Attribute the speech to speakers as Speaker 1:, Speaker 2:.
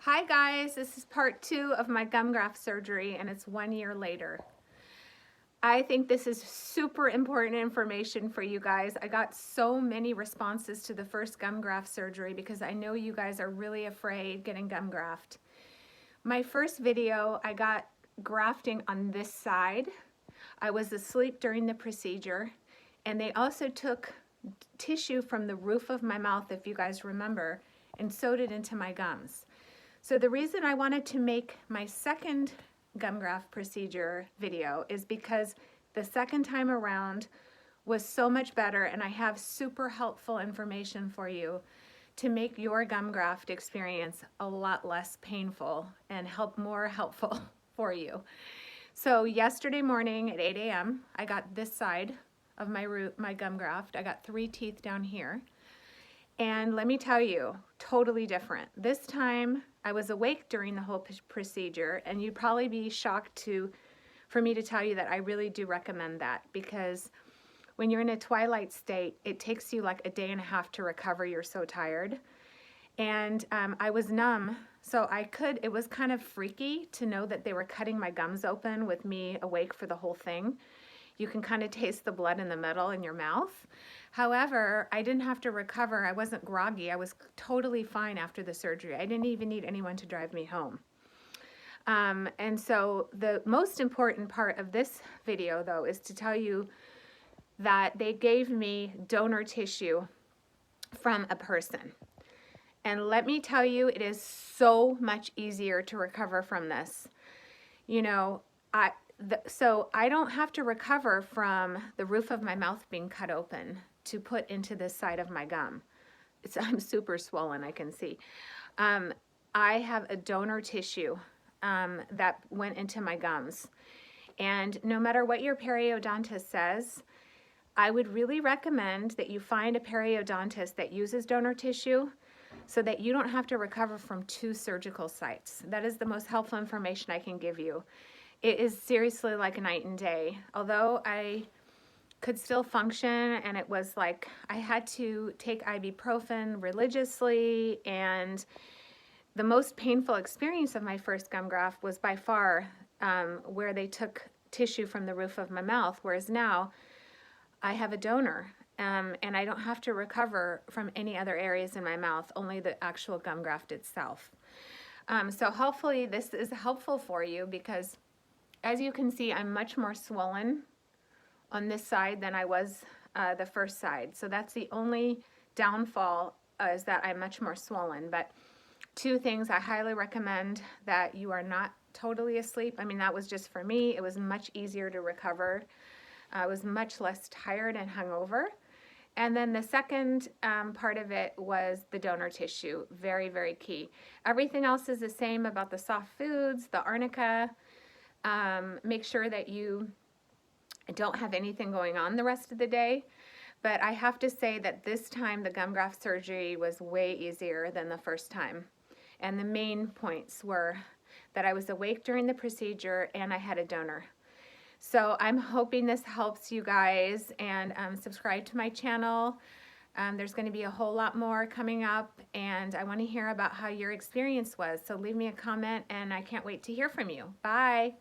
Speaker 1: Hi guys, this is part 2 of my gum graft surgery and it's 1 year later. I think this is super important information for you guys. I got so many responses to the first gum graft surgery because I know you guys are really afraid getting gum graft. My first video, I got grafting on this side. I was asleep during the procedure and they also took tissue from the roof of my mouth, if you guys remember, and sewed it into my gums. So the reason I wanted to make my second gum graft procedure video is because the second time around was so much better, and I have super helpful information for you to make your gum graft experience a lot less painful and more helpful for you. So yesterday morning at 8 a.m. I got this side of my gum graft. I got 3 teeth down here. And let me tell you, totally different. This time I was awake during the whole procedure, and you'd probably be shocked for me to tell you that I really do recommend that, because when you're in a twilight state, it takes you like a day and a half to recover. You're so tired. And I was numb, so it was kind of freaky to know that they were cutting my gums open with me awake for the whole thing. You can kind of taste the blood in the middle in your mouth. However, I didn't have to recover. I wasn't groggy. I was totally fine after the surgery. I didn't even need anyone to drive me home. And so the most important part of this video, though, is to tell you that they gave me donor tissue from a person. And let me tell you, it is so much easier to recover from this. You know, so I don't have to recover from the roof of my mouth being cut open to put into this side of my gum. I'm super swollen, I can see. I have a donor tissue that went into my gums. And no matter what your periodontist says, I would really recommend that you find a periodontist that uses donor tissue so that you don't have to recover from 2 surgical sites. That is the most helpful information I can give you. It is seriously like a night and day. Although I could still function, and it was like I had to take ibuprofen religiously, and the most painful experience of my first gum graft was by far where they took tissue from the roof of my mouth, whereas now I have a donor, and I don't have to recover from any other areas in my mouth, only the actual gum graft itself. So hopefully this is helpful for you, because as you can see, I'm much more swollen on this side than I was the first side. So that's the only downfall, is that I'm much more swollen. But 2 things: I highly recommend that you are not totally asleep. I mean, that was just for me. It was much easier to recover. I was much less tired and hungover. And then the second part of it was the donor tissue. Very, very key. Everything else is the same about the soft foods, the arnica. Make sure that you don't have anything going on the rest of the day. But I have to say that this time the gum graft surgery was way easier than the first time. And the main points were that I was awake during the procedure and I had a donor. So I'm hoping this helps you guys, and subscribe to my channel. There's going to be a whole lot more coming up, and I want to hear about how your experience was. So leave me a comment, and I can't wait to hear from you. Bye.